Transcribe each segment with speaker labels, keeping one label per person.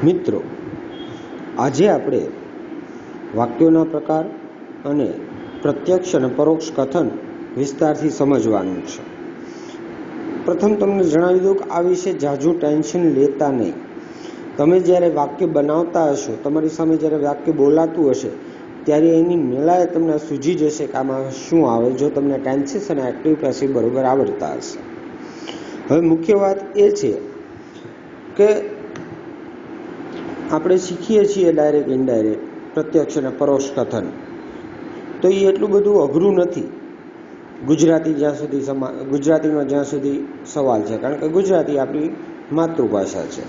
Speaker 1: મિત્રો, આજે આપણે વાક્યોના પ્રકાર અને પ્રત્યક્ષ અને પરોક્ષ કથન વિસ્તારથી સમજવાનું છે. પ્રથમ તમને જણાવી દઉં કે આ વિશે ઝાઝું ટેન્શન લેતા નહીં. તમે જ્યારે વાક્ય બનાવતા હશો, તમારી સામે જ્યારે વાક્ય બોલાતું હશે, ત્યારે એની મેળાએ તમને સૂઝી જશે કે આમાં શું આવે, જો તમને ટેન્સીસ અને એક્ટિવ પેસિવ બરોબર આવડતા હશે. હવે મુખ્ય વાત એ છે કે આપણે શીખીએ છીએ ડાયરેક્ટ ઇનડાયરેક્ટ, પ્રત્યક્ષ અને પરોક્ષ કથન, તો એ એટલું બધું અઘરું નથી ગુજરાતીમાં જ્યાં સુધી સવાલ છે, કારણ કે ગુજરાતી આપણી માતૃભાષા છે.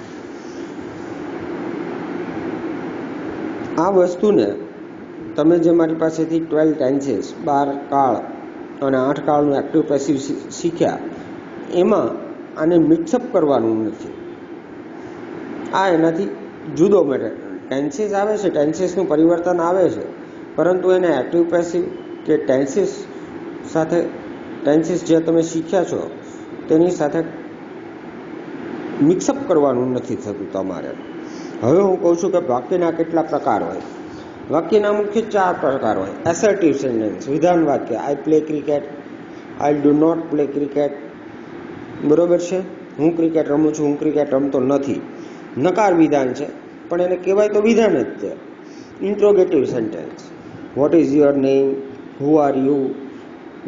Speaker 1: આ વસ્તુને તમે જે મારી પાસેથી 12 ટેન્સીસ, 12 કાળ અને 8 કાળનું એક્ટિવ પેસિવ શીખ્યા, એમાં આને મિક્સઅપ કરવાનું નથી. આ એનાથી જુદો મેટર. ટેન્સીસ આવે છે, ટેન્સીસનું પરિવર્તન આવે છે, પરંતુ એને એક્ટિવ પેસિવ કે ટેન્સીસ સાથે, ટેન્સીસ જે તમે શીખ્યા છો તેની સાથે મિક્સઅપ કરવાનું નથી થતું તમારે. હવે હું કહું છું કે વાક્યના કેટલા પ્રકાર હોય. વાક્યના મુખ્ય 4 પ્રકાર હોય. એસર્ટિવ સેન્ટેન્સ, વિધાન વાક્ય. I play cricket, I do not play cricket. બરોબર છે, હું ક્રિકેટ રમું છું, હું ક્રિકેટ રમતો નથી. નકાર વિધાન છે, પણ એને કહેવાય તો વિધાન જ છે. Interrogative sentence, what is your name, who are you,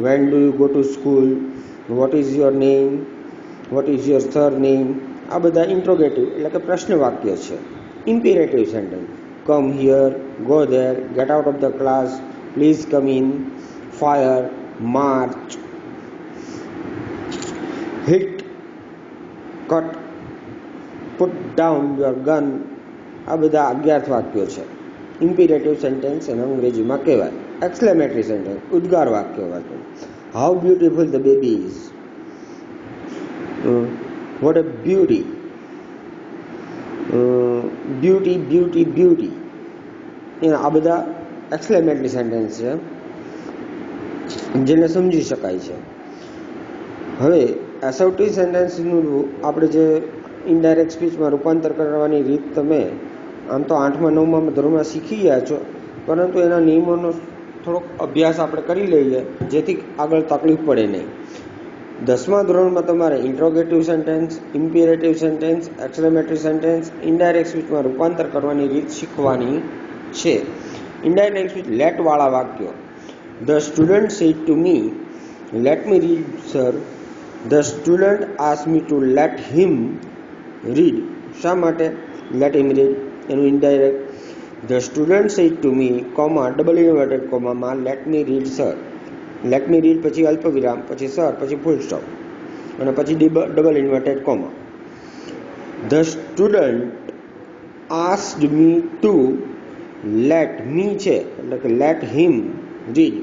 Speaker 1: when do you go to school, what is your name, what is your surname. આ બધા ઇન્ટ્રોગેટિવ એટલે કે પ્રશ્ન વાક્ય છે. Imperative sentence, come here, go there, get out of the class, please come in, fire, march, hit, cut, put down your gun. આ બધા અજ્ઞાત વાક્યો છે. ઇમ્પેરેટિવ સેન્ટેન્સ એને અંગ્રેજીમાં કહેવાય. એક્સક્લેમેટરી સેન્ટેન્સ, ઉદ્ગાર વાક્ય. How beautiful the baby is, what a beauty, beauty beauty beauty. આ બધા એક્સક્લેમેટરી સેન્ટેન્સ છે, જેને સમજી શકાય છે. હવે એસર્ટિવ સેન્ટેન્સનું આપણે જે ઇનડાયરેક્ટ સ્પીચમાં રૂપાંતર કરવાની રીત તમે આમ તો 8મા 9મા ધોરણમાં શીખી ગયા છો, પરંતુ એના નિયમોનો થોડોક અભ્યાસ આપણે કરી લઈએ, જેથી આગળ તકલીફ પડે નહીં. 10મા ધોરણમાં તમારે interrogative sentence, imperative sentence, exclamatory sentence, indirect સ્પીચમાં રૂપાંતર કરવાની રીત શીખવાની છે. ઇનડાયરેક્ટ સ્પીચ, લેટવાળા વાક્યો. The student said to me, let me read sir. The student ask me to let him read. શા માટે લેટ હિમ રીડ? એનું indirect. The student said to me, comma, double inverted કોમામાં, let me read sir. Let me read પછી અલ્પ વિરામ, પછી sir, પછી full stop, અને પછી double inverted comma. The student asked me to let me છે એટલે કે લેટ હિમ રીડ.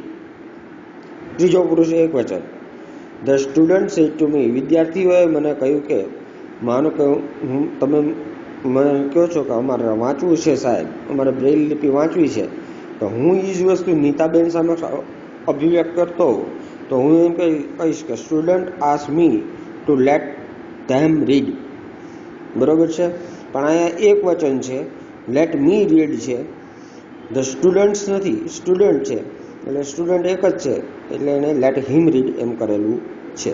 Speaker 1: ત્રીજો પુરુષ એક વચન. ધ સ્ટુડન્ટ સેડ ટુ મી, વિદ્યાર્થીઓએ મને કહ્યું કે, માનો કે તમે મને કહો છો કે અમારે વાંચવું છે સાહેબ, અમારે બ્રેઇલ લિપિ વાંચવી છે, તો હું એ જ વસ્તુ નીતાબેન સામે અભિવ્યક્ત કરતો હોઉં તો હું એમ કહીશ કે student ask me to late them read. બરોબર છે, પણ અહીંયા એક વચન છે, લેટ મી રીડ છે. ધ સ્ટુડન્ટ્સ નથી, સ્ટુડન્ટ છે, એટલે સ્ટુડન્ટ એક જ છે, એટલે એને લેટ હિમ રીડ એમ કરેલું છે.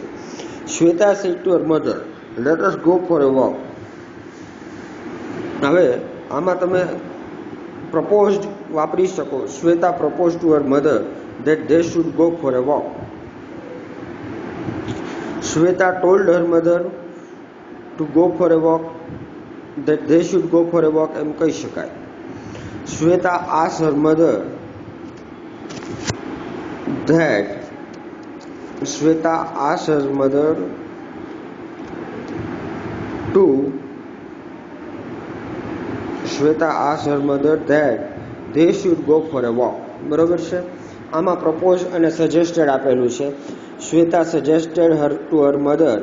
Speaker 1: Shweta said to her mother, let us go for A walk. હવે આમાં તમે પ્રપોઝડ વાપરી શકો. Shweta propose to her mother that they should go for a walk. Shweta told her mother to go for a walk, that they should go for a walk એમ કહી શકાય. Shweta asked her mother that Shweta asked her mother to Shweta asked her mother that they should go for a walk. બરોબર છે. આમાં propose અને suggested આપેલું છે. Shweta suggested her to her mother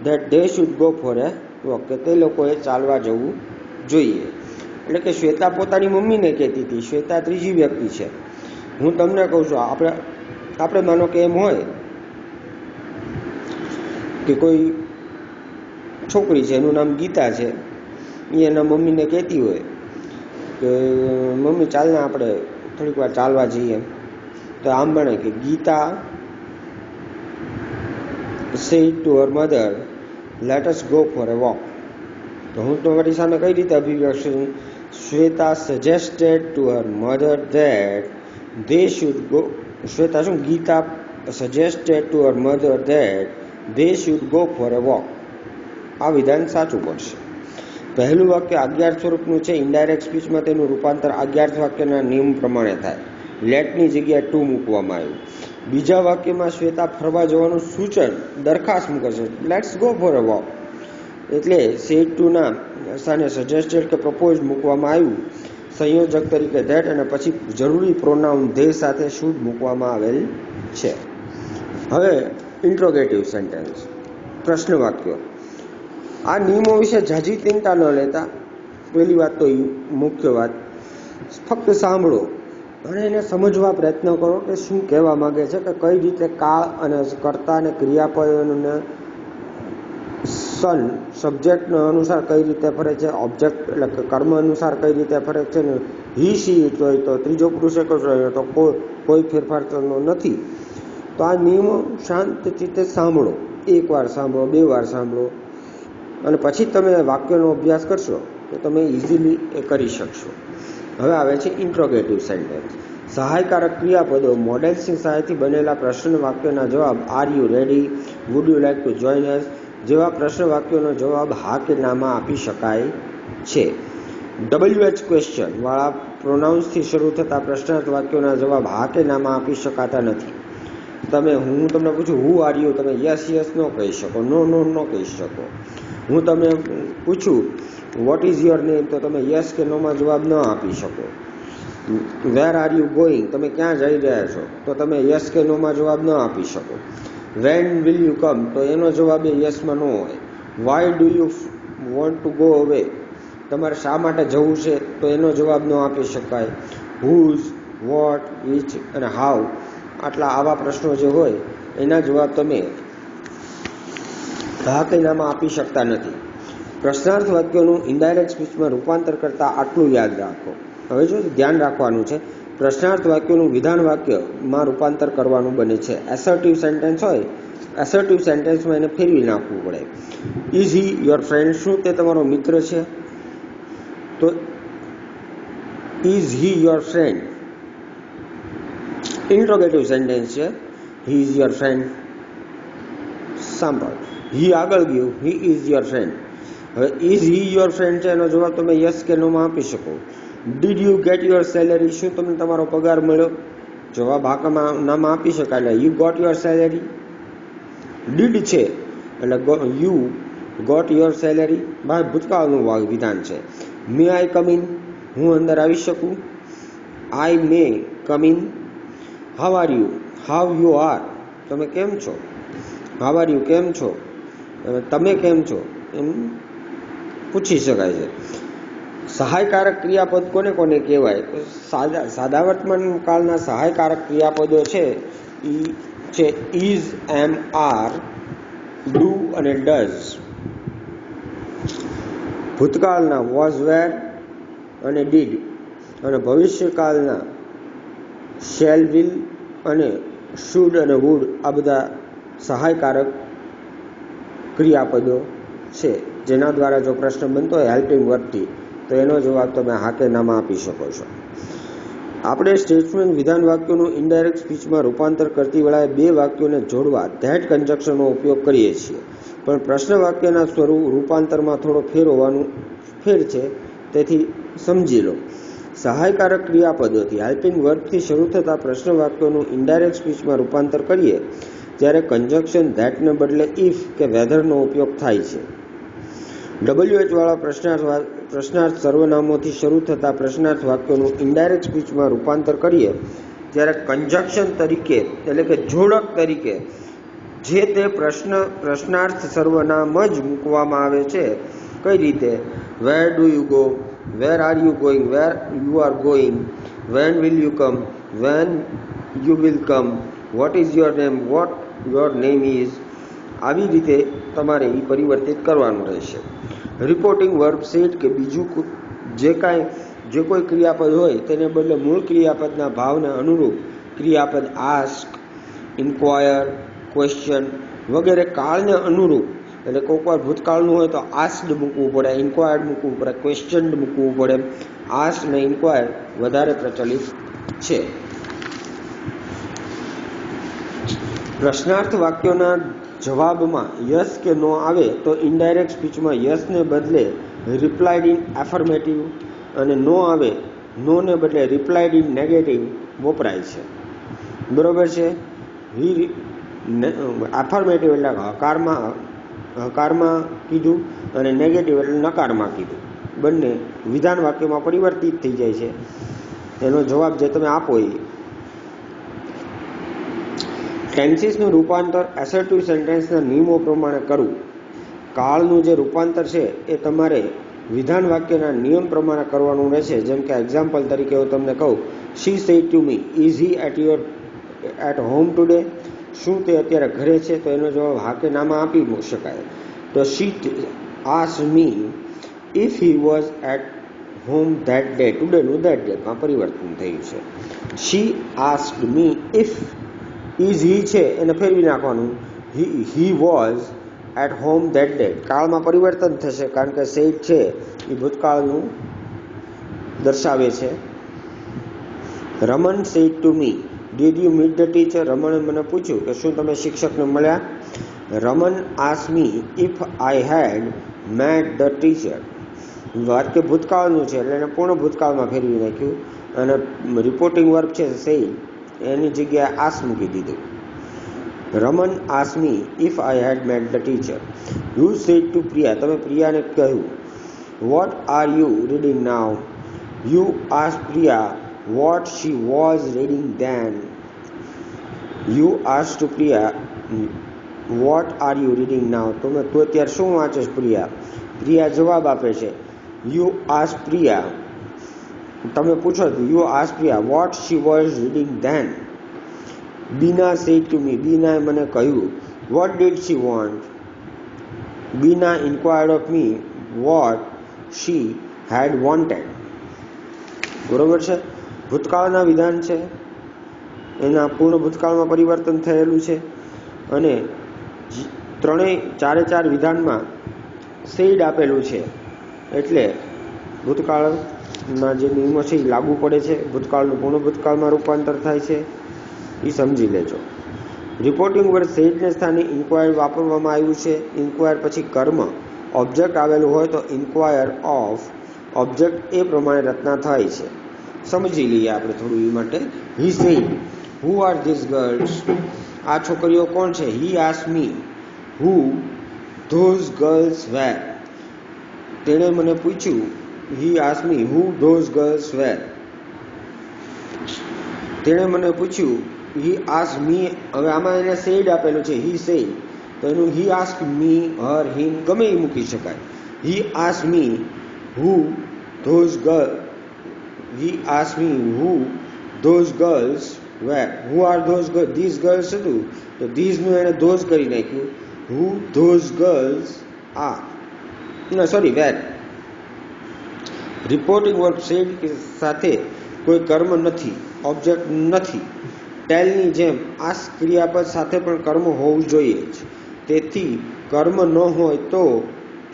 Speaker 1: that they should go for A walk, કે તે લોકોએ ચાલવા જવું જોઈએ. એટલે કે શ્વેતા પોતાની મમ્મીને કહેતી હતી. શ્વેતા ત્રીજી વ્યક્તિ છે. હું તમને કહું છું, આપણે માનો કે એમ હોય કે કોઈ છોકરી છે, એનું નામ ગીતા છે, એ એના મમ્મીને કહેતી હોય કે મમ્મી ચાલને આપણે થોડીક વાર ચાલવા જઈએ, તો આમ બને કે Gita said to her mother, let us go for a walk. તો હું તમારી સામે કઈ રીતે અભિવ્યક્ત છું? Shweta suggested to her mother that they should go. Shweta શું? Gita suggested to her mother that they should go for a walk. આ વિધાન સાચું પડશે. પહેલું વાક્ય આજ્ઞાર્થ સ્વરૂપનું છે. ઇનડાયરેક્ટ સ્પીચમાં તેનું રૂપાંતર આજ્ઞાર્થ વાક્યના નિયમ પ્રમાણે થાય. લેટની જગ્યાએ ટુ મૂકવામાં આવ્યું. બીજા વાક્યમાં શ્વેતા ફરવા જવાનું સૂચન દરખાસ્ત મૂકે છે, let's go for a walk. એટલે સેડ ટુના સ્થાને સજેસ્ટેડ કે પ્રપોઝ મૂકવામાં આવ્યું સંયોજક તરીકે ધેટ, અને પછી જરૂરી પ્રોનાઉન ધે સાથે શુડ મૂકવામાં આવેલ છે. હવે ઇન્ટ્રોગેટિવ સેન્ટેન્સ, પ્રશ્ન વાક્યો. આ નિયમો વિશે ઝાઝી ચિંતા ન લેતા. પહેલી વાત તો મુખ્ય વાત, ફક્ત સાંભળો અને એને સમજવા પ્રયત્ન કરો કે શું કહેવા માગે છે, કે કઈ રીતે કાળ અને કર્તા અને ક્રિયાપદોને સન સબ્જેક્ટ અનુસાર કઈ રીતે ફરે છે, ઓબ્જેક્ટ એટલે કે કર્મ અનુસાર કઈ રીતે ફરે છે, ને હી સી હોય તો ત્રીજો પુરુષ એક જ હોય તો કોઈ ફેરફાર થતો નથી. તો આ નિયમો શાંત ચિત્તે સાંભળો, એકવાર સાંભળો, 2 વાર સાંભળો, અને પછી તમે વાક્યનો અભ્યાસ કરશો તો તમે ઇઝીલી એ કરી શકશો. હવે આવે છે ઇન્ટ્રોગેટિવ સેન્ટેન્સ. સહાયકારક ક્રિયાપદો મોડેલ્સની સહાયથી બનેલા પ્રશ્ન વાક્યોના જવાબ are you ready, would you like to join અસ જેવા પ્રશ્ન વાક્યોનો જવાબ હા કે નામાં આપી શકાય છે. WH ક્વેશ્ચન વાળા પ્રોનાઉન્સથી શરૂ થતા પ્રશ્નાર્થ વાક્યોના જવાબ હા કે નામાં આપી શકાતા નથી. હું તમને પૂછું હુ આર યુ, તમે યસ યસ ન કહી શકો, નો નો ન કહી શકો. હું તમને પૂછું વોટ ઇઝ યોર નેમ, તો તમે યસ કે નોમાં જવાબ ન આપી શકો. વેર આર યુ ગોઈંગ, તમે ક્યાં જઈ રહ્યા છો, તો તમે યસ કે નોમાં જવાબ ન આપી શકો. વેન વિલ યુ કમ, તો એનો જવાબ એ યસમાં ન હોય. Why do you want to go અવે, તમારે શા માટે જવું છે, તો એનો જવાબ ન આપી શકાય. હુઝ, વોટ, વિચ અને હાઉ આવા પ્રશ્નો જે હોય એના જવાબ તમે હા કે નામાં આપી શકતા નથી. પ્રશ્નાર્થ વાક્યોનું ઇનડાયરેક્ટ સ્પીચમાં રૂપાંતર કરતા આટલું યાદ રાખો. હવે જો ધ્યાન રાખવાનું છે, પ્રશ્નાર્થ વાક્યોનું વિધાન વાક્યમાં રૂપાંતર કરવાનું બને છે. એસર્ટિવ સેન્ટેન્સ હોય, એસર્ટિવ સેન્ટેન્સમાં એને ફેરવી નાખવું પડે. ઇઝ હી યોર ફ્રેન્ડ, શું તે તમારો મિત્ર છે, તો is he your friend. Interrogative sentence છે, હી ઇઝ યોર ફ્રેન્ડ. સાંભળ, હી આગળ ગયું, હી ઇઝ યોર ફ્રેન્ડ. હવે ઇઝ હી યોર ફ્રેન્ડ છે એનો જવાબ તમે યસ કે નોમાં આપી શકો. Did you get your salary, શું તમને તમારો પગાર મળ્યો, જવાબ હાકામાં નામાં આપી શકાય. એટલે you got your salary. Did છે એટલે યુ ગોટ યોર સેલેરી, ભૂતકાળનું વિધાન છે. મે આઈ કમ ઇન, હું અંદર આવી શકું. I may come in. How are you, how you are, તમે કેમ છો. હાવ આર યુ, કેમ છો, તમે કેમ છો, એમ પૂછી શકાય છે. સહાયકારક ક્રિયાપદ કોને કોને કહેવાય? સાદા વર્તમાન કાળના સહાયકારક ક્રિયાપદો છે ઈ છે ઇઝ, એમ, આર, ડુ અને ડઝ. ભૂતકાળના વોઝ, વેર અને ડીડ, અને ભવિષ્યકાળના શેલ, વિલ અને શુડ અને વુડ. આ બધા સહાયકારક ક્રિયાપદો છે જેના દ્વારા જો પ્રશ્ન બનતો હોય હેલ્પિંગ વર્બથી, તો એનો જવાબ તમે હા કે નામાં આપી શકો છો. આપણે સ્ટેટમેન્ટ વિધાન વાક્યોનું ઇનડાયરેક્ટ સ્પીચમાં રૂપાંતર કરતી વેળાએ 2 વાક્યોને જોડવા ધેટ કન્જક્શનનો ઉપયોગ કરીએ છીએ, પણ પ્રશ્ન વાક્યના રૂપાંતરમાં થોડો ફેર છે, તેથી સમજી લો. સહાયકારક ક્રિયાપદોથી હેલ્પિંગ વર્બથી શરૂ થતા પ્રશ્ન વાક્યોનું ઇનડાયરેક્ટ સ્પીચમાં રૂપાંતર કરીએ ત્યારે કન્જક્શન ધેટને બદલે ઇફ કે વેધરનો ઉપયોગ થાય છે. WH વાળા પ્રશ્નાર્થ સર્વનામોથી શરૂ થતા પ્રશ્નાર્થ વાક્યોનું ઇનડાયરેક્ટ સ્પીચમાં રૂપાંતર કરીએ ત્યારે કન્જક્શન તરીકે એટલે કે જોડક તરીકે જે તે પ્રશ્નાર્થ સર્વનામ જ મૂકવામાં આવે છે. કઈ રીતે? Where do you go, where are you going, where you are going, when will you come, when you will come, what is your name, what your name is. આવી રીતે તમારે એ પરિવર્તિત કરવાનું રહેશે. રિપોર્ટિંગ વર્બ સેડ કે બીજું જે કોઈ ક્રિયાપદ હોય તેને બદલે મૂળ ક્રિયાપદના ભાવને અનુરૂપ ક્રિયાપદ આસ્ક, ઇન્ક્વાયર, ક્વેશ્ચન વગેરે કાળને અનુરૂપ, એટલે કોઈક વાર ભૂતકાળનું હોય તો આસ્કડ મૂકવું પડે, ઇન્ક્વાયર્ડ મૂકવું પડે, ક્વેશ્ચન્ડ મૂકવું પડે. આસ્ક અને ઇન્ક્વાયર વધારે પ્રચલિત છે. પ્રશ્નાર્થ વાક્યોના જવાબમાં યસ કે નો આવે તો ઇનડાયરેક્ટ સ્પીચમાં યસને બદલે રિપ્લાઇડ ઇન એફર્મેટિવ અને નો આવે નોને બદલે રિપ્લાઇડ ઇન નેગેટિવ વપરાય છે. બરોબર છે. એફર્મેટિવ એટલે હકારમાં કીધું અને નેગેટિવ એટલે નકારમાં કીધું. બંને વિધાન વાક્યમાં પરિવર્તિત થઈ જાય છે. એનો જવાબ જે તમે આપો એ. ટેન્સીસનું રૂપાંતર એસર્ટિવ સેન્ટેન્સના નિયમો પ્રમાણે કરવું. કાળનું જે રૂપાંતર છે એ તમારે વિધાન વાક્યના નિયમ પ્રમાણે કરવાનું રહેશે. જેમ કે એક્ઝામ્પલ તરીકે હું તમને કહું, she said to me, is he at home today? શું તે અત્યારે ઘરે છે? તો એનો જવાબ હા કે નામાં આપી શકાય. તો she asked me if he was at home that day. ટુડેનું ધેટ ડેમાં પરિવર્તન થયું છે. She asked me if is he છે એને ફેરવી નાખવાનું, he was at home that day. કાળમાં પરિવર્તન થશે કારણ કે સેડ છે એ ભૂતકાળનું દર્શાવે છે. Raman said to me, did you meet the teacher? રમણે મને પૂછ્યું કે શું તમે શિક્ષકને મળ્યા? Raman asked me if I had met the teacher. વાક્ય ભૂતકાળનું છે એટલે એને પૂર્ણ ભૂતકાળમાં ફેરવી નાખ્યું અને રિપોર્ટિંગ વર્બ છે સેડ એની જગ્યાએ આસ્ક મૂકી દીધું. Raman asked me if I had met the teacher. You said to Priya, તમે પ્રિયાને કહ્યું what are you reading now? You asked Priya what she was reading then. You asked to Priya what are you reading now? તું અત્યારે શું વાંચે પ્રિયા? પ્રિયા જવાબ આપે છે you asked Priya. તમે પૂછો you asked Priya what she was reading then. Bina said to me, બીનાએ મને કહ્યું what did she want? Bina inquired of me what she had wanted. બરોબર છે. ભૂતકાળના વિધાન છે, એના પૂર્ણ ભૂતકાળમાં પરિવર્તન થયેલું છે અને ચારે વિધાનમાં સેડ આપેલું છે એટલે ભૂતકાળના જે નિયમો છે એ લાગુ પડે છે. ભૂતકાળનું પૂર્ણ ભૂતકાળમાં રૂપાંતર થાય છે, એ સમજી લેજો. રિપોર્ટિંગ વર્ડ સેડને સ્થાને ઇન્ક્વાયર વાપરવામાં આવ્યું છે. ઇન્ક્વાયર પછી કર્મ ઓબ્જેક્ટ આવેલું હોય તો ઇન્ક્વાયર ઓફ ઓબ્જેક્ટ એ પ્રમાણે રચના થાય છે. સમજી લઈએ આપણે થોડું એ માટે. He said who are these girls? આ છોકરીઓ કોણ છે? He asked me who those girls were? તેણે મને પૂછ્યું he asked me who those girls were? તેણે મને પૂછ્યું હી આસ્ક્ડ મી. હવે આમાં એને સેડ આપેલું છે હી સેડ, તો એનું હી આસ્ક્ડ મી, હર, હિમ ગમે એ મૂકી શકાય. He asked me who those girls. He asked me who those girls were. Who are those girls? These girls હતું તો these નું એને those કરી નાખ્યું. Who those girls are. No, sorry, were. Reporting verb said સાથે કોઈ કર્મ નથી, ઓબ્જેક્ટ નથી. ટેલની જેમ આ ક્રિયાપદ સાથે પણ કર્મ હોવું જોઈએ જ. તેથી કર્મ ન હોય તો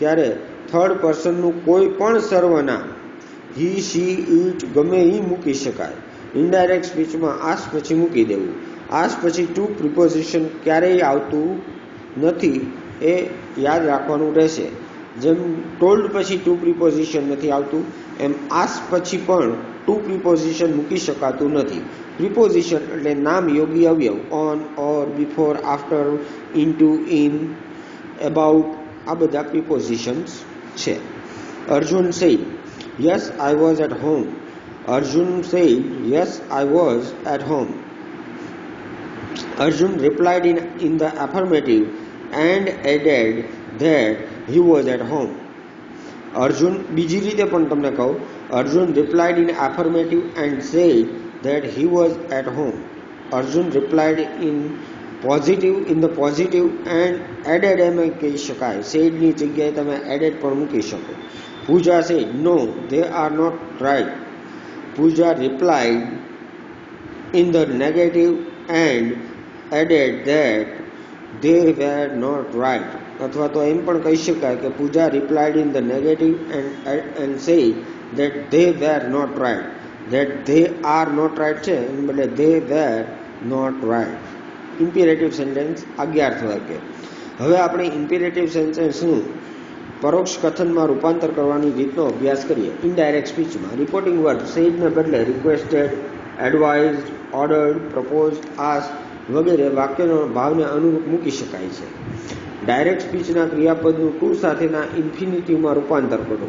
Speaker 1: ત્યારે થર્ડ પર્સનનું કોઈ પણ સર્વનામ હી, શી, ઇટ ગમે એ મૂકી શકાય. ઇનડાયરેક્ટ સ્પીચમાં આસ પછી મૂકી દેવું. આસ પછી ટુ પ્રિપોઝિશન ક્યારેય આવતું નથી, એ યાદ રાખવાનું રહેશે. જેમ ટોલ્ડ પછી ટુ પ્રિપોઝિશન નથી આવતું એમ આસ પછી પણ ટુ પ્રિપોઝિશન મૂકી શકાતું નથી. પ્રિપોઝિશન એટલે નામ યોગી અવયવ. On, or, before, after, into, in, about, આ બધા પ્રિપોઝિશન્સ છે. Arjun said yes I was at home. Arjun said yes I was at home. Arjun replied in the affirmative and added that he was at home. Arjun બીજી રીતે પણ તમને કહું, Arjun replied in affirmative and said that he was at home. Arjun replied in positive in the positive and added એમ કહી શકાય. સેડની જગ્યાએ તમે એડેડ પણ મૂકી શકો. Puja said no they are not right. Puja replied in the negative and added that they were not right. અથવા તો એમ પણ કહી શકાય કે પૂજા replied in the negative and said that they were not right. that they are not right છે એની બદલે they were not right. Imperative sentence 11th વાક્ય. હવે આપણે ઇમ્પેરેટિવ સેન્ટેન્સનું પરોક્ષ કથનમાં રૂપાંતર કરવાની રીતનો અભ્યાસ કરીએ. ઇનડાયરેક્ટ સ્પીચમાં રિપોર્ટિંગ વર્બ સેડને બદલે requested, advised, ordered, proposed, ask વગેરે વાક્યનો ભાવને અનુરૂપ મૂકી શકાય છે. ડાયરેક્ટ સ્પીચના ક્રિયાપદનું ટુ સાથેના ઇન્ફિનિટિવમાં રૂપાંતર કરો.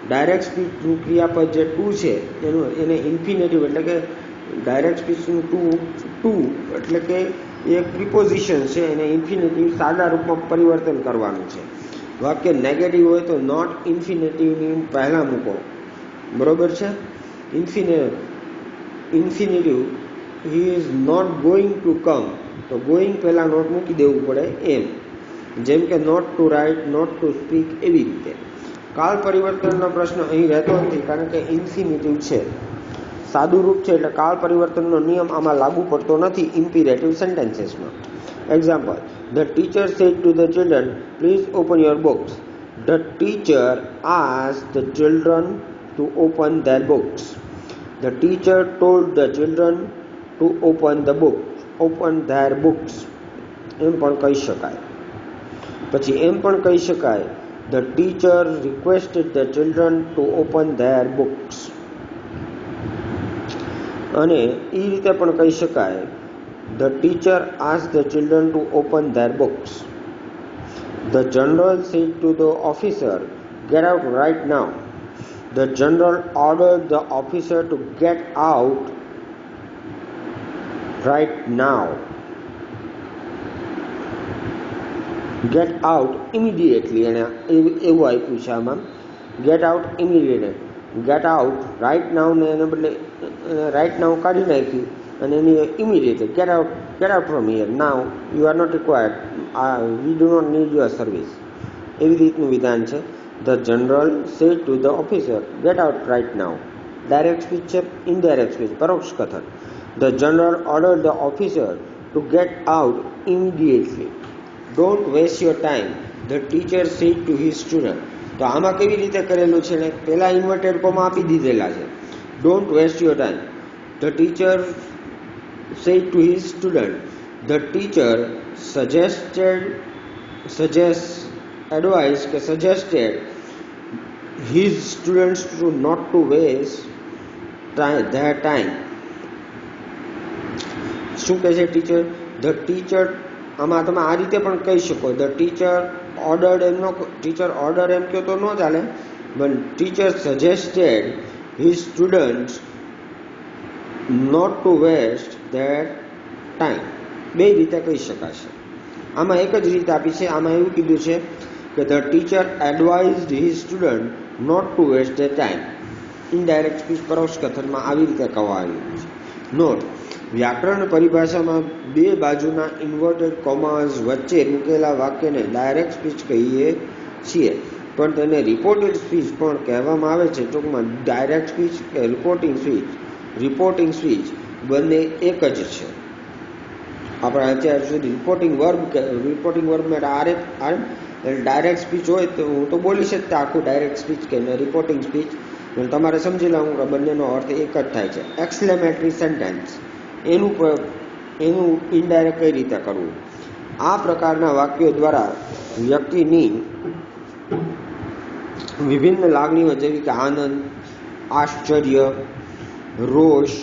Speaker 1: ડાયરેક્ટ સ્પીચનું ક્રિયાપદ જે ટુ છે એને ઇન્ફિનેટિવ એટલે કે ડાયરેક્ટ સ્પીચનું ટુ એટલે કે એક પ્રિપોઝિશન છે એને ઇન્ફિનેટિવ સાદા રૂપમાં પરિવર્તન કરવાનું છે. વાક્ય નેગેટિવ હોય તો નોટ ઇન્ફિનેટિવની પહેલાં મૂકો. બરોબર છે. Infinitive he is not going to come તો ગોઈંગ પહેલાં નોટ મૂકી દેવું પડે એમ. જેમ કે not to write, not to speak એવી રીતે. કાળ પરિવર્તનનો પ્રશ્ન અહીં રહેતો નથી કારણ કે ઇન્ફિનેટિવ છે, સાદું રૂપ છે એટલે કાળ પરિવર્તનનો નિયમ આમાં લાગુ પડતો નથી ઇમ્પેરેટિવ સેન્ટેન્સીસમાં. Example: The teacher said to the children, please open your books. The teacher asked the children to open their books. The teacher told the children to open their books. એમ પણ કહી શકાય. પછી એમ પણ કહી શકાય the teacher requested the children to open their books. અને એ રીતે પણ કહી શકાય the teacher asked the children to open their books. The general said to the officer, get out right now. The general ordered the officer to get out right now. Get out immediately. અને એવું આપ્યું છે આમાં get out immediately. Get out right now ને એને બદલે right now કાઢી નાખ્યું અને એની immediately get out from here now, you are not required, we do not need your service. એવી રીતનું વિધાન છે. The general said to the officer, get out right now. Direct speech છે. ઇનડાયરેક્ટ સ્પીચ પરોક્ષ કથન. The general ordered the officer to get out immediately. Don't waste your time, the teacher said to his student. તો આમાં કેવી રીતે કરેલું છે ને પહેલા ઇન્વર્ટેડ કોમા આપી દીધેલા છે. Don't waste your time, the teacher said to his student. The teacher suggested his students to not to waste their time. શું કહે છે ટીચર? The teacher આમાં તમે આ રીતે પણ કહી શકો the teacher ordered એમ નો ટીચર ઓર્ડર એમ કહો તો ન ચાલે, પણ teacher suggested his students not to waste their time. બે રીતે કહી શકાશે. આમાં એક જ રીત આપી છે. આમાં એવું કીધું છે કે the teacher advised his student not to waste their time. Indirect speech પરોક્ષ કથનમાં આવી રીતે કહેવાયું છે. નોટ: વ્યાકરણ પરિભાષામાં બે બાજુના ઇન્વર્ટેડ કોમાસ વચ્ચે મૂકેલા વાક્યને ડાયરેક્ટ સ્પીચ કહીએ છીએ, પણ તેને રિપોર્ટેડ સ્પીચ પણ કહેવામાં આવે છે. ટૂંકમાં ડાયરેક્ટ સ્પીચ કે રિપોર્ટિંગ સ્પીચ બંને એક જ છે. આપણે અત્યાર સુધી રિપોર્ટિંગ વર્બમાં ડાયરેક્ટ સ્પીચ હોય તો હું તો બોલીશ જ આખું ડાયરેક્ટ સ્પીચ કે રિપોર્ટિંગ સ્પીચ, પણ તમારે સમજી લેવું કે બંનેનો અર્થ એક જ થાય છે. એક્સક્લેમેટરી સેન્ટેન્સ એનું ઇનડાયરેક્ટ કઈ રીતે કરવું? આ પ્રકારના વાક્યો દ્વારા વ્યક્તિની વિભિન્ન લાગણીઓ જેવી કે આનંદ, આશ્ચર્ય, રોષ,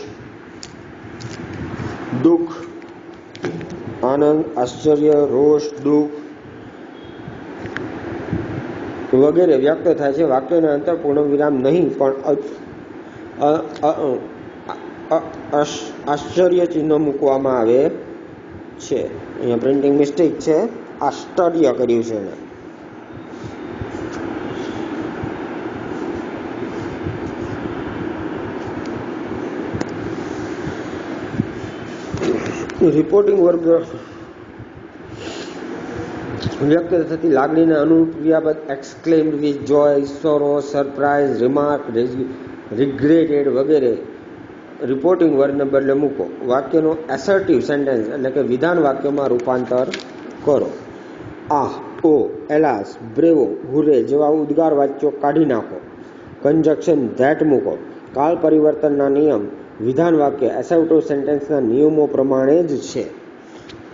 Speaker 1: દુઃખ, વગેરે વ્યક્ત થાય છે. વાક્યના અંતર પૂર્ણ વિરામ નહીં પણ આશ્ચર્ય ચિહ્ન મૂકવામાં આવે છે. અહીંયા પ્રિન્ટિંગ મિસ્ટેક છે, આશ્ચર્ય કર્યું છે એને. રિપોર્ટિંગ વર્બ વ્યક્ત થતી લાગણીને અનુરૂપ ક્રિયાપદ exclaimed with joy, sorrow, surprise, remark, regretted વગેરે રિપોર્ટિંગ વર્ડને બદલે મૂકો. વાક્યનો એસર્ટિવ સેન્ટેન્સ એટલે કે વિધાન વાક્યમાં રૂપાંતર કરો. આહ, ઓ, એલાસ, બ્રેવો, હુરે જેવા ઉદ્ગાર વાક્યો કાઢી નાખો. કંજક્શન ધેટ મૂકો. કાળ પરિવર્તનના નિયમ વિધાન વાક્ય એસર્ટિવ સેન્ટેન્સના નિયમો પ્રમાણે જ છે.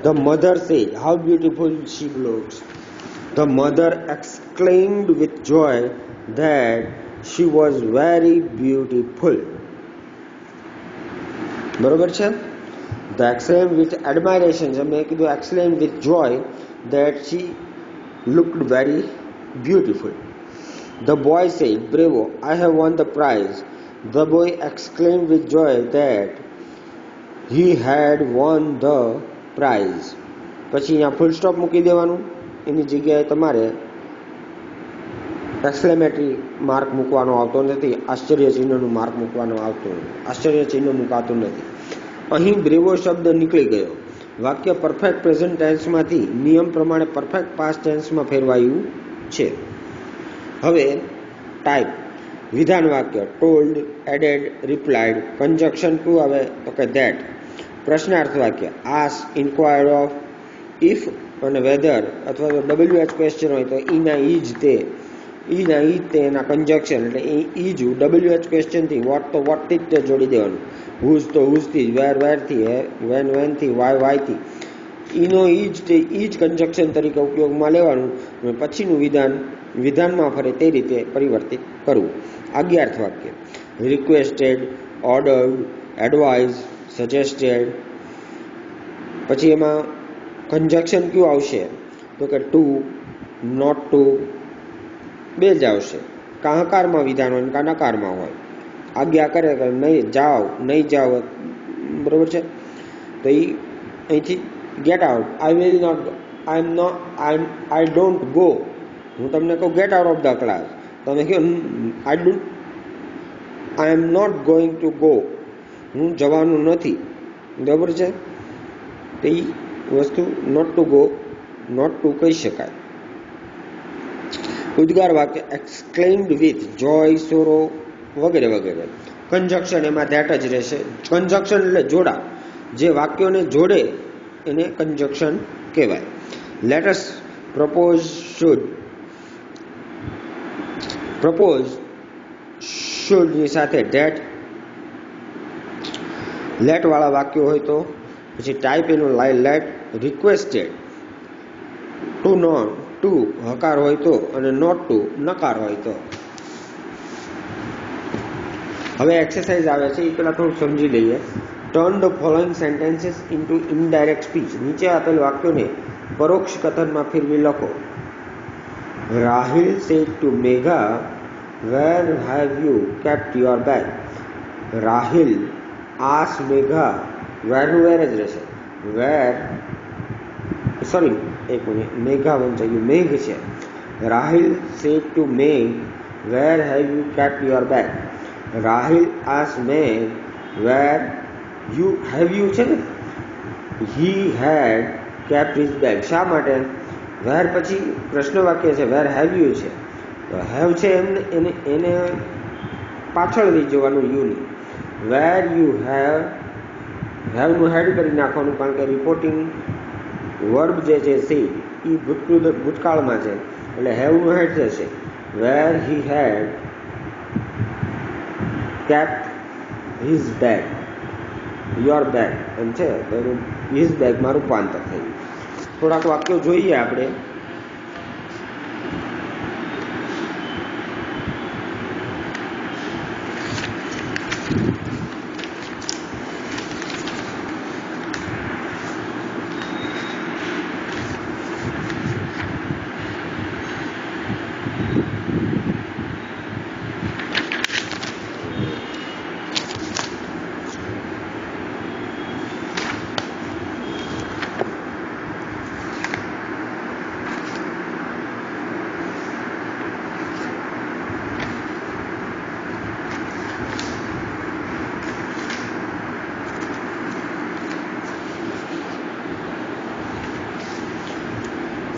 Speaker 1: The mother said, "How beautiful she looks." The mother exclaimed with joy that she was very beautiful. બરોબર છે. The exclaimed with admiration, મેં કીધું exclaimed with joy that she looked very beautiful. The boy said, "Bravo, I have won the prize." The boy exclaimed with joy that he had won the prize. પછી અહીંયા full stop મૂકી દેવાનું. એની જગ્યાએ તમારે exclamatory mark મૂકવાનો આવતો નથી, આશ્ચર્યચિહ્નનું mark મૂકવાનું આવતું નથી, આશ્ચર્યચિહ્ન મૂકાતું નથી. અહીં બ્રેવો શબ્દ નીકળી ગયો. વાક્ય પરફેક્ટ પ્રેઝન્ટ ટેન્સમાંથી નિયમ પ્રમાણે પરફેક્ટ પાસ્ટ ટેન્સમાં ફેરવાયું છે. હવે ટાઈપ વિધાન વાક્ય told, added, replied. Conjunction two આવે તો કે ધેટ. પ્રશ્નાર્થ વાક્ય આસ, ઇન્ક્વાયર્ડ ઓફ, ઇફ અને વેધર અથવા તો WH ક્વેશ્ચન હોય તો ઈના ઈજ તે, ઈના ઈજ તે એના કંજક્શન એટલે ઈજ WH ક્વેશ્ચનથી, વોટ તો વોટથી જ તે જોડી દેવાનું, હુઝ તો હુઝથી, વેરથી, વેનથી, વાયથી. ઈનો ઈજ તે ઈજ કંજક્શન તરીકે ઉપયોગમાં લેવાનું અને પછીનું વિધાનમાં ફરે તે રીતે પરિવર્તિત કરવું. આજ્ઞાર્થ વાક્ય રિક્વેસ્ટેડ, ઓર્ડર્ડ, એડવાઇઝ, સજેસ્ટેડ. પછી એમાં કંજક્શન કયું આવશે તો કે ટુ, નોટ ટુ બે જ આવશે. કાહકારમાં વિધાન હોય કા નકારમાં હોય. આજ્ઞા કરે કે નહીં જાઓ, નહીં જાઓ, બરોબર છે. તો એ અહીંથી get out, I will not, I don't go. હું તમને કહું get out of the class, તમે કહો I am not going to go, હું જવાનું નથી, બરાબર છે. તો એ વસ્તુ not to go, not to કહી શકાય. ઉદ્ગાર વાક્ય એક્સક્લેમ્ડ વિથ જોય, સોરો વગેરે વગેરે. કંજક્શન એમાં ધેટ જ રહેશે. કંજક્શન એટલે જોડા, જે વાક્યોને જોડે એને કંજક્શન કહેવાય. Let us propose should, propose શુડની સાથે ધેટ. લેટ વાળા વાક્યો હોય તો પછી ટાઈપ એનું let. Requested to, not to હકાર હોય તો અને નોટ ટુ નકાર હોય તો. હવે એક્સરસાઇઝ આવે છે, એ પેલા થોડું સમજી લઈએ. Turn the following sentences into indirect speech. નીચે આપેલ વાક્યોને પરોક્ષ કથનમાં ફેરવી લખો. Rahil said to Megha, where have you kept your bag. Rahil ask Megha, વેરનું વેર જ રહેશે. વેર, સોરી એક મિનિટ, મેઘા વંચાઈ ગયું, મેઘ છે. Rahil said to Megh, where have you kept your bag. Rahil ask Megh, where you have you છે ને, he had kept his bag. શા માટે? વેર પછી પ્રશ્ન વાક્ય છે, વેર હેવ યુ છે, તો હેવ છે એને પાછળ લઈ જવાનું યુની. વેર યુ હેવનું હેડ કરી નાખવાનું, કારણ કે રિપોર્ટિંગ વર્બ જે છે સી એ ભૂતકાળમાં છે એટલે હેવનું હેડ થશે. Where he had kept his bag, your bag એમ છે તો એનું હિઝ બેગમાં રૂપાંતર થયું. થોડાક વાક્યો જોઈએ આપણે.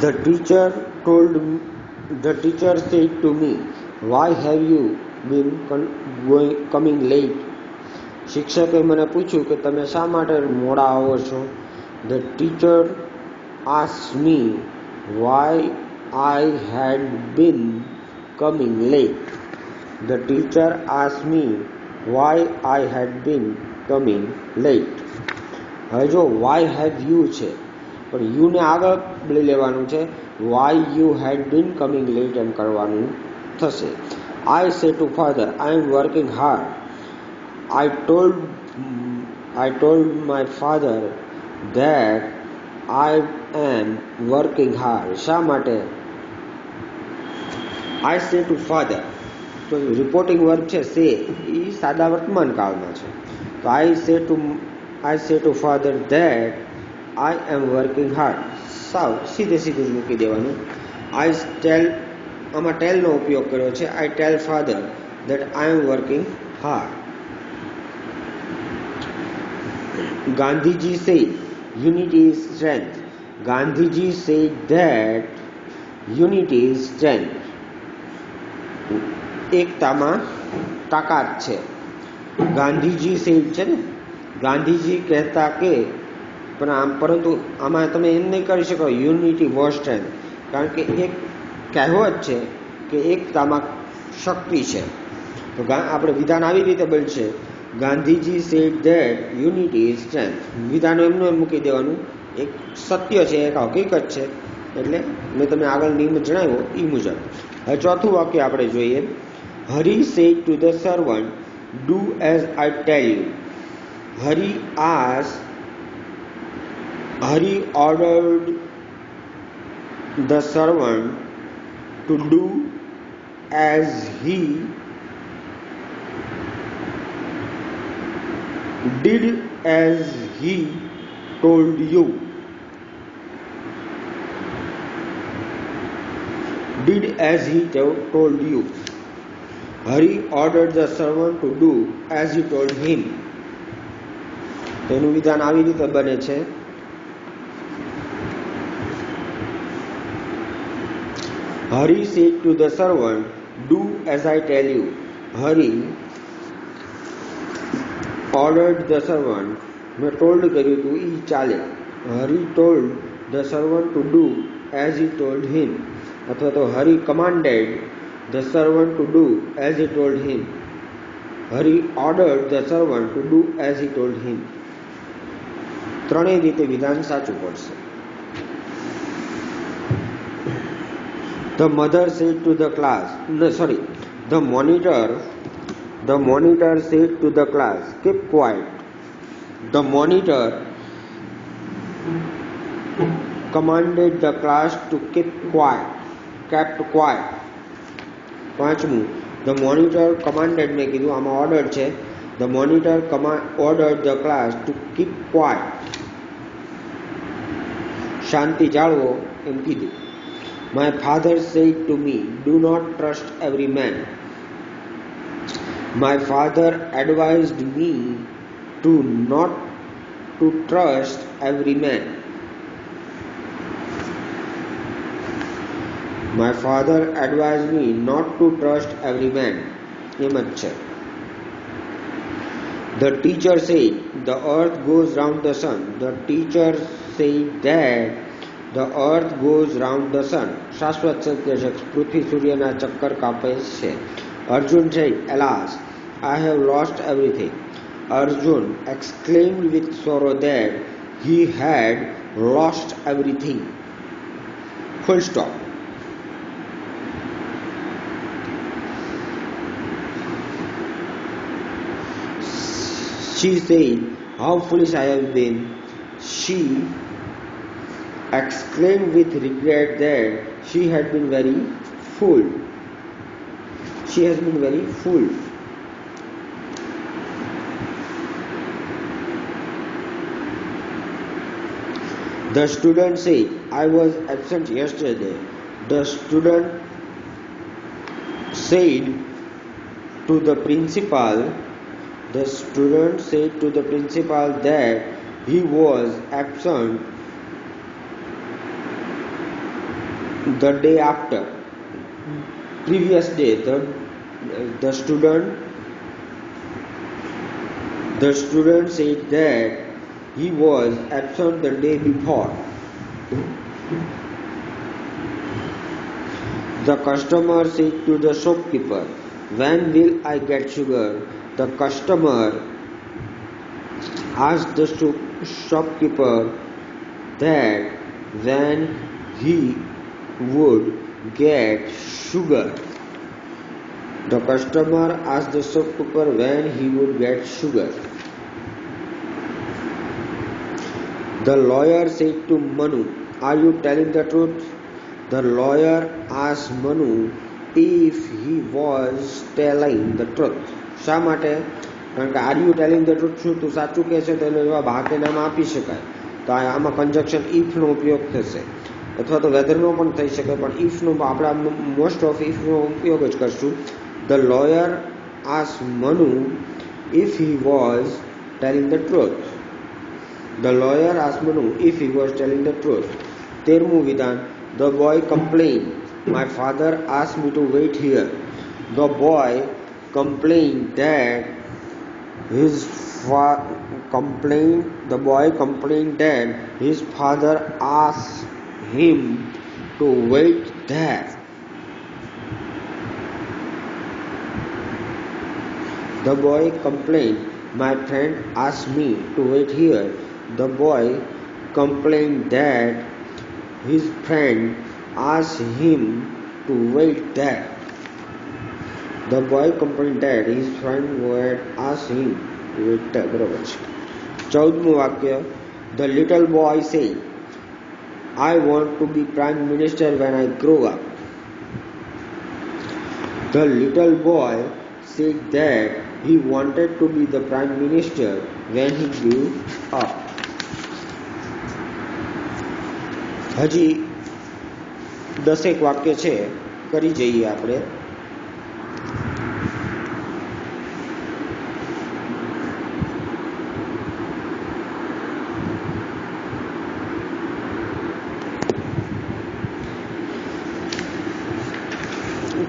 Speaker 1: The teacher said to me, "Why have you been coming late?" શિક્ષકે મને પૂછ્યું કે તમે શા માટે મોડા આવો છો. The teacher asked me why I had been coming late. The teacher asked me why I had been coming late. હવે જો why have you છે પણ you ને આગળ લેવાનું છે. why you had been coming late એમ કરવાનું થશે. I said to father, I am working hard. I told my father that I am working hard. શા માટે? I say to father, તો રિપોર્ટિંગ વર્બ છે say, એ સાદા વર્તમાન કાળમાં છે. તો I say to father that I am working hard. સાવ સીધે સીધું જ મૂકી દેવાનું. આમાં ટેલનો ઉપયોગ કર્યો છે. I tell father that I am working hard. Gandhiji said unity is strength. Gandhiji said that unity is strength. એકતામાં તાકાત છે. ગાંધીજી સેડ છે ને, ગાંધીજી કહેતા કે, પરંતુ આમાં તમે એમ નહીં કરી શકો યુનિટી વોઝ સ્ટ્રેન્થ, કારણ કે એક કહેવત છે કે એકતામાં શક્તિ છે. તો આપણે વિધાન આવી રીતે બનશે, Gandhiji said that unity is strength. વિધાન એમનું એમ મૂકી દેવાનું. એક સત્ય છે, એક હકીકત છે, એટલે મેં તમને આગળ નિયમ જણાવ્યો એ મુજબ. હવે ચોથું વાક્ય આપણે જોઈએ. Hari said to the servant, "Do as I tell you." Hari ordered the servant to do as he did as he told you. Did as he told you. Hari ordered the servant to do as he told him. તેનું વિધાન આવી રીતે બને છે. Hari said to the servant, "Do as I tell you." Hari ordered the servant, મેં told કર્યું હતું એ ચાલે. Hari told the servant to do as he told him, અથવા તો Hari commanded the servant to do as he told him. Hari ordered the servant to do as he told him. ત્રણેય રીતે વિધાન સાચું પડશે. The mother said to the class, the monitor said to the class, "Keep quiet." The monitor commanded the class to keep quiet. Kept quiet. પાંચમું, the monitor commanded, મેં કીધું આમાં order છે. The monitor ordered the class to keep quiet. શાંતિ જાળવો એમ કીધું. My father said to me, "Do not trust every man." My father advised me to not to trust every man. My father advised me not to trust every man. એમ જ છે. The teacher said the earth goes round the sun. The teacher said that the earth goes round the sun. શાશ્વત સત્ય છે, પૃથ્વી સૂર્યના ચક્કર કાપે છે. Arjun said, "Alas, I have lost everything." Arjun exclaimed with sorrow that he had lost everything. Full stop. She said, "How foolish I have been." She exclaimed with regret that she had been very fool. She has been very fool. The student said, "I was absent yesterday." The student said to the principal that he was absent The day after, previous day, the student said that he was absent the day before. The customer said to the shopkeeper, "When will I get sugar?" The customer asked the shopkeeper that when he would get sugar. The customer asked the shopkeeper when he would get sugar. The lawyer said to Manu, "Are you telling the truth?" The lawyer asked Manu if he was telling the truth. શા માટે? કારણ કે are you telling the truth, શું તું સાચું કહે છે? તો એનો જવાબ હા કે નામાં આપી શકાય. તો આમાં કન્જક્શન ઇફનો ઉપયોગ થશે, અથવા તો વેધરનો પણ થઈ શકે, પણ ઇફનો આપણે મોસ્ટ ઓફ ઇફનો ઉપયોગ જ કરશું. The lawyer asked Manu if he was telling the truth. The lawyer asked Manu if he was telling the truth. 13મું વિધાન. The boy complained, "My father asked me to wait here." The boy complained that his father asked him to wait there. The boy complained, "My friend asked me to wait here." The boy complained that his friend asked him to wait there. The boy complained that his friend had asked him to wait there. બરોબર છે. 14મું વાક્ય. The little boy said, "I want to be prime minister when I grow up." The little boy said that he wanted to be the prime minister when he grew up. હજી 10 વાક્ય છે, કરી જઈએ આપણે.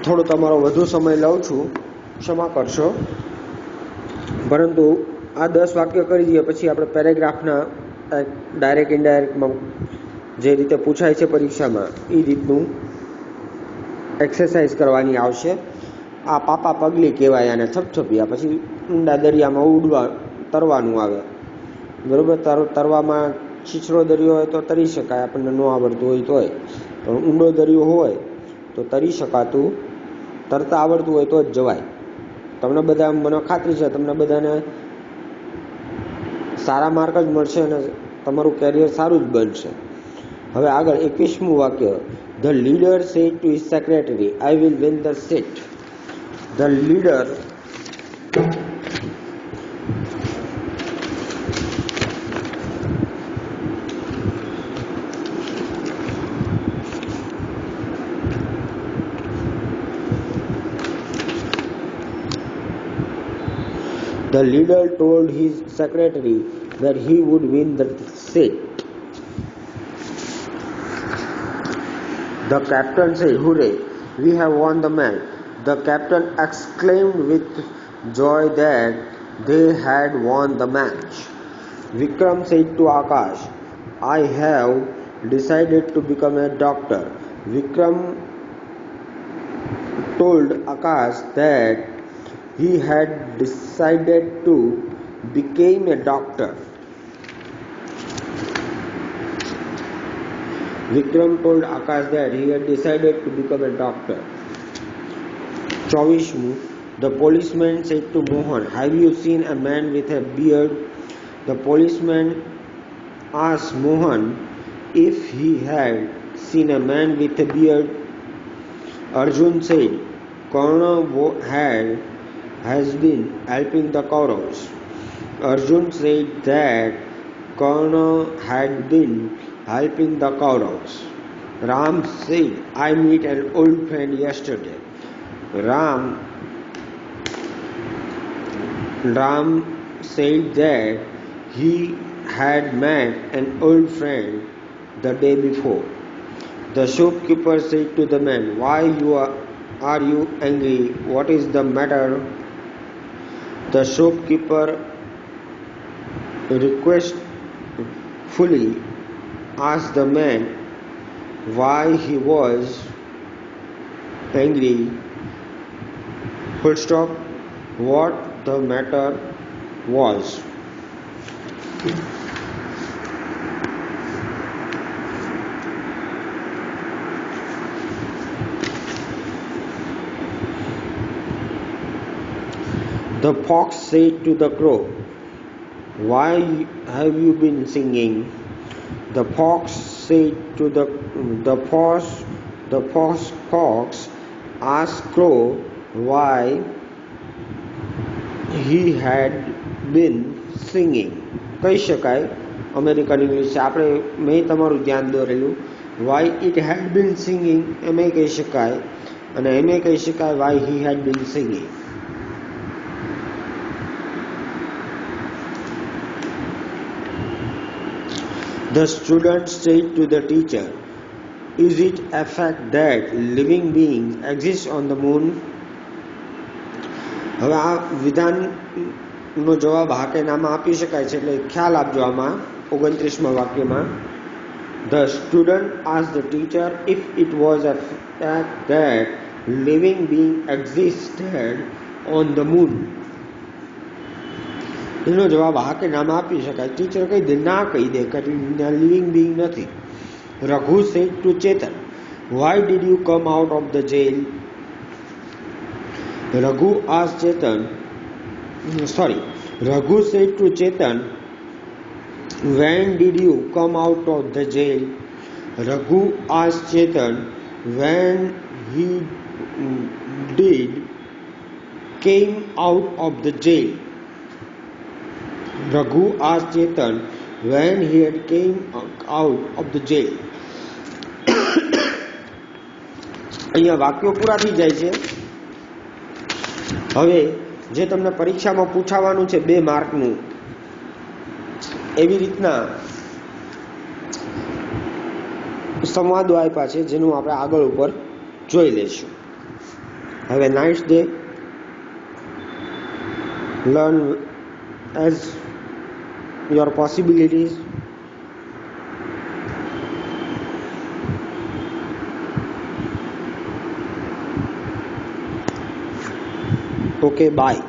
Speaker 1: થોડો તમારો વધુ સમય લઉં છું, ક્ષમા કરશો, પરંતુ આ 10 વાક્ય કરી દઈએ પછી આપણે પેરેગ્રાફના ડાયરેક્ટ ઇનડાયરેક્ટમાં જે રીતે પૂછાય છે પરીક્ષામાં એ રીતનું એક્સરસાઇઝ કરવાની આવશે. આ પાપા પગલી કહેવાય, આને છપછપિયા. પછી ઊંડા દરિયામાં તરવાનું આવે. બરાબર? તરવામાં છીછરો દરિયો હોય તો તરી શકાય, આપણને ન આવડતું હોય તોય. પણ ઊંડો દરિયો હોય તો તરી શકાતું, તરતા આવડતું હોય તો જ જવાય. તમને બધા, મને ખાતરી છે તમને બધાને સારા માર્ક જ મળશે અને તમારું કેરિયર સારું જ બનશે. હવે આગળ 21મું વાક્ય. The leader said to his secretary, "I will win the seat." The leader The leader told his secretary that he would win the seat. The captain said, "Hooray, we have won the match." The captain exclaimed with joy that they had won the match. Vikram said to Akash, "I have decided to become a doctor." Vikram told Akash that he had decided to become a doctor. Vikram told Akash that he had decided to become a doctor. 24મું. The policeman said to Mohan, "Have you seen a man with a beard?" The policeman asked Mohan if he had seen a man with a beard. Arjun said, "Karna has been helping the Kauravas." Arjun said that Karna had been helping the Kauravas. Ram said, "I met an old friend yesterday." Ram said that he had met an old friend the day before. The shopkeeper said to the man, "Why are you angry? What is the matter?" The shopkeeper requestfully asked the man why he was angry. Full stop. What the matter was. The fox said to the crow, "Why have you been singing?" The fox said to the fox asked crow why he had been singing. કહી શકાય American English આપણે મેં તમારું ધ્યાન દોરેલું why it had been singing એમે કહી શકાય અને એમે કહી શકાય why he had been singing. The student said to the teacher, "Is it a fact that living beings exist on the moon?" હવે આ વિધાનનો જવાબ હા કે નામાં આપી શકાય છે એટલે ખ્યાલ આપજો આમાં 29મા વાક્યમાં. The student asked the teacher if it was a fact that living being existed on the moon. એનો જવાબ હા કે નામાં આપી શકાય. ટીચર કહી દે, ના કહી દે કે લિવિંગ બિંગ નથી. Raghu said to Chetan, "Why did you come out of the jail?" Raghu said to Chetan, "When did you come out of the jail?" Raghu asked Chetan when he did came out of the jail. Raghu asked Chetan when he had came out of the jail. અહીંયા વાક્યો પૂરા થઈ જાય છે. હવે જે તમને પરીક્ષામાં પૂછાવાનું છે 2 માર્કનું એવી રીતના સંવાદો આપ્યા છે જેનું આપણે આગળ ઉપર જોઈ લઈશું. Have a nice day. Learn as your possibilities. Okay, bye.